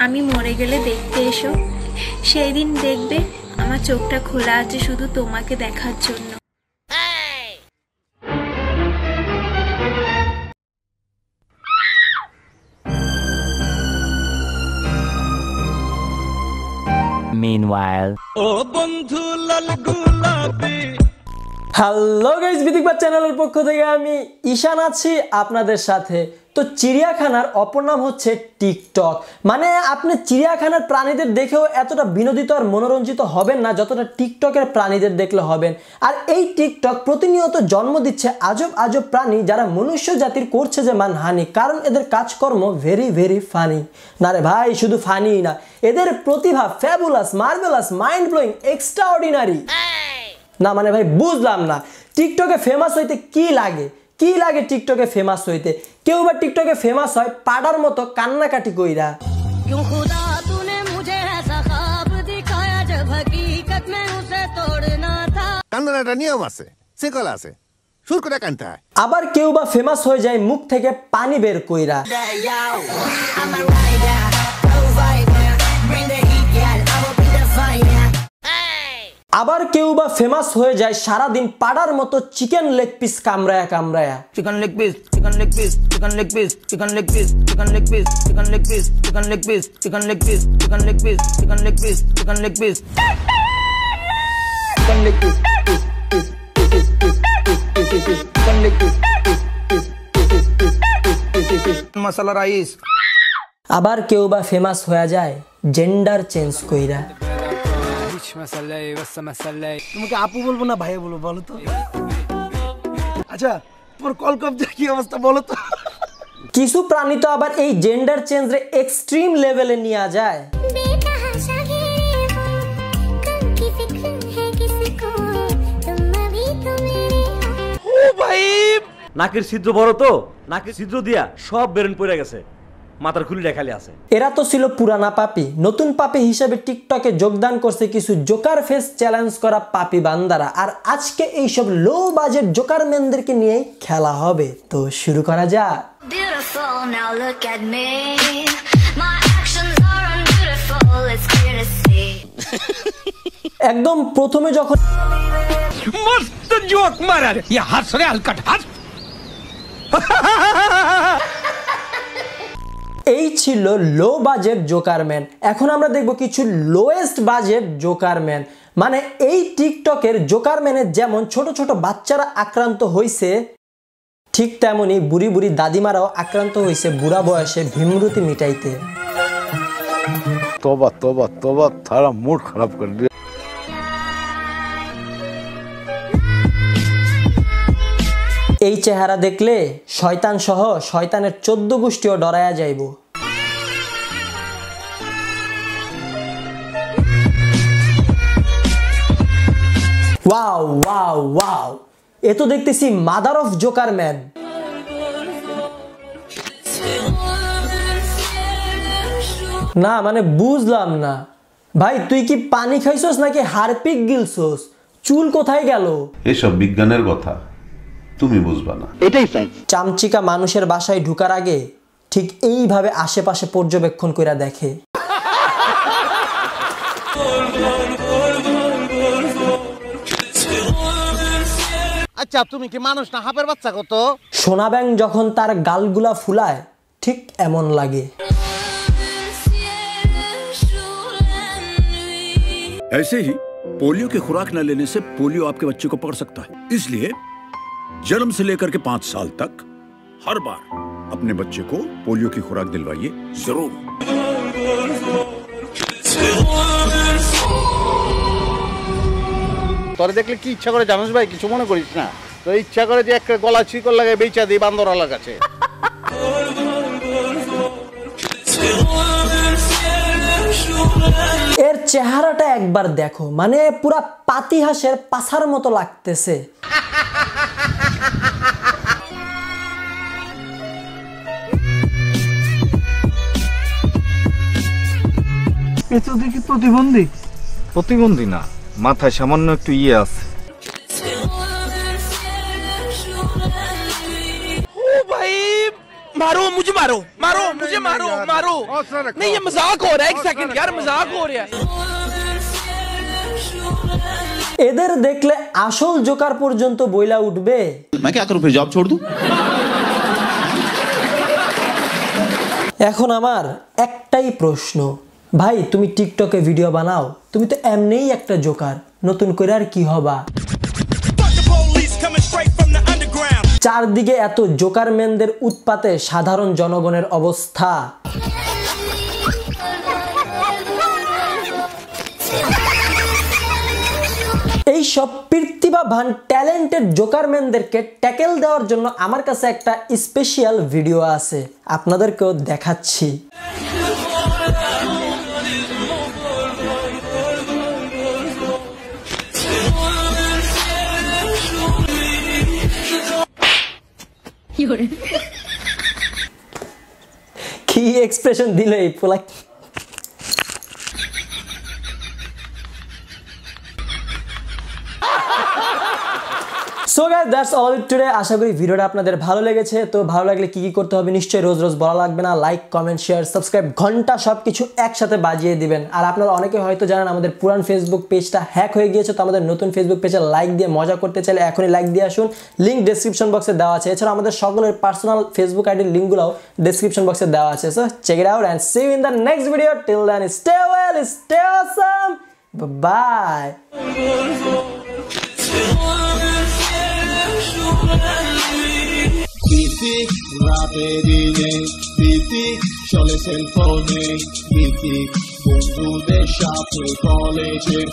আমি মরে গেলে দেখতে এসো। সেই দিন দেখবে আমার চোখটা খোলা আছে শুধু তোমাকে দেখার জন্য। Meanwhile, হ্যালো গাইস, বিদিকবাদ চ্যানেলের পক্ষ থেকে আমি ঈশান আছি আপনাদের সাথে। তো চিড়িয়াখানার অপর নাম হচ্ছে টিকটক। মানে আপনি চিড়িয়াখানার প্রাণীদের দেখেও এতটা বিনোদিত আর মনোরঞ্জিত হবেন না যতটা টিকটকের প্রাণীদের দেখলে হবেন। আর এই টিকটক প্রতিনিয়ত জন্ম দিচ্ছে আজব আজব প্রাণী যারা মনুষ্য জাতির করছে যে মানহানি, কারণ এদের কাজকর্ম ভেরি ভেরি ফানি। না রে ভাই, শুধু ফানি না, এদের প্রতিভা fabulous, marvellous, mind blowing, extraordinary. না মানে ভাই বুঝলাম না, টিকটকে ফেমাস হইতে কি লাগে? কি লাগে টিকটকে ফেমাস হইতে? কেউ বা টিকটকে ফেমাস হয় পাড়ার মতো কান্নাকাটি কইরা। কান্নাটা নিয়ম আছে, সেকল আছে, সুর করে কানতে হয়। আবার কেউ বা ফেমাস হয়ে যায় মুখ থেকে পানি বের কইরা। আবার কেউ বা ফেমাস হয়ে যায় সারাদিন পাড়ার মতো চিকেন লেগ পিস কামড়ায়া কামড়ায়া। Chicken leg piece, chicken leg piece, chicken leg piece, chicken leg piece, chicken leg piece, chicken leg piece, chicken leg piece, chicken leg piece, chicken leg piece, chicken leg piece, chicken leg piece, chicken leg piece, piece piece piece piece piece piece piece, chicken leg piece, piece piece piece piece piece piece piece, masala rice. আবার কেউ বা famous হয়ে যায় gender change কইরা। তোমাকে আপু বলবো না ভাইয়া বলবো, বলো তো? আচ্ছা, তোমার কলকবজার কি অবস্থা বলো তো? কিছু প্রাণী তো আবার এই জেন্ডার চেঞ্জে এক্সট্রিম লেভেলে নিয়ে যায়। ও ভাই, নাকের ছিদ্র বড় তো, নাকের ছিদ্র দিয়া সব বেরেন পড়ে গেছে, মাথার খুলি খালি আছে। এরা তো ছিল পুরানা পাপি, নতুন পাপি হিসেবে টিকটকে যোগদান করছে কিছু জোকার ফেস চ্যালেঞ্জ করা পাপি বান্দারা। আর আজকে এইসব লো বাজেট জোকার ম্যানদেরকে নিয়েই খেলা হবে। তো শুরু করা যাক। একদম প্রথমে যখন মস্ত জোক মারার, ইয়া হাস রে আলকাট হাস। এই ছিল লো বাজেট জোকারম্যান। এখন আমরা দেখব কিছু লোয়েস্ট বাজেট জোকারম্যান। মানে এই টিকটকের জোকারম্যানের যেমন ছোট ছোট বাচ্চারা আক্রান্ত হয়েছে, ঠিক তেমনি বুড়ি বুড়ি দাদিমারাও আক্রান্ত হয়েছে বুড়া বয়সে ভীমরুতি মিটাইতে। তোবা তোবা তোবা, তারা মুড খারাপ করে দিয়ে। এই চেহারা দেখলে শয়তান সহ শয়তানের 14 গোষ্ঠীও ডরায়া যাইব। ওয়াও ওয়াও ওয়াও, এ তো দেখতেছি মাদার অফ জোকার ম্যান। না মানে বুঝলাম না ভাই, তুই কি পানি খাইছস নাকি হারপিক গিলছস? চুল কোথায় গেল? এসব বিজ্ঞানের কথা, তুমি বুঝবা না। এটাই সায়েন্স। চামচিকা মানুষের বাসায় ঢুকার আগে ঠিক এইভাবে আশেপাশে পর্যবেক্ষণ করে দেখে। আচ্ছা, তুমি কি মানুষ না হাপের বাচ্চা? কত সোনা ব্যাং যখন তার গালগুলা ফুলায় ঠিক এমন লাগে। ऐसे ही पोलियो की खुराक न लेने से पोलियो आपके बच्चे को पकड़ सकता है, इसलिए जन्म से लेकर के 5 साल तक हर बार अपने बच्चे को पोलियो की खुराक दिलवाइए जरूर। তোরে দেখলে কি ইচ্ছা করে জানিস ভাই? কিছু মনে করিস না, তো ইচ্ছা করে যে একটা গলা ছিকল লাগে বেচা দিই বান্দরওয়ালার কাছে। এর চেহারাটা একবার দেখো, মানে পুরা পাতিহাসের পাছার মতো লাগতেছে। এ তো দেখি প্রতিবন্ধী। প্রতিবন্ধী না, মাথায় সামান্য একটু ইয়ে আছে। ও ভাই, মারো মুঝে मारो मारो मुझे मारो मारो नहीं ये मजाक हो रहा है एक सेकंड यार मजाक हो रहा है এদের দেখলে আসল জোকার পর্যন্ত বইলা উঠবে मैं क्या करूं फिर जॉब छोड़ दूं এখন আমার একটাই প্রশ্ন ভাই তুমি টিকটকে ভিডিও বানাও তুমি তো এমনিই একটা জোকার নতুন করে আর কি হবা চারদিকে এত জোকার ম্যানদের উৎপাতে সাধারণ জনগণের অবস্থা এই সব প্রতিভাবান ট্যালেন্টেড জোকারম্যানদেরকে ট্যাকেল দেওয়ার জন্য আমার কাছে একটা স্পেশাল ভিডিও আছে আপনাদেরকেও দেখাচ্ছি কি এক্সপ্রেশন দিল এই পোলা so guys that's all it today আশা করি ভিডিওটা আপনাদের ভালো লেগেছে তো ভালো লাগলে কি কি করতে হবে নিশ্চয়ই রোজ রোজ বলা লাগবে না লাইক কমেন্ট শেয়ার সাবস্ক্রাইব ঘন্টা সবকিছু একসাথে বাজিয়ে দিবেন আর আপনারা অনেকে হয়তো জানেন আমাদের পুরান ফেসবুক পেজটা হ্যাক হয়ে গিয়েছে তো আমাদের নতুন ফেসবুক পেজে লাইক দিয়ে মজা করতে চাইলে এখনই লাইক দিয়ে আসুন লিংক ডেসক্রিপশন বক্সে দেওয়া আছে এছাড়া আমাদের সকলের পার্সোনাল ফেসবুক আইডির লিংকগুলোও ডেসক্রিপশন বক্সে দেওয়া আছে so check it out and see you in the next video till then stay well stay awesome bye Biti, rapidine, biti, চলে সেলফোনে, biti, বন্ধুদের সাথে কলেজের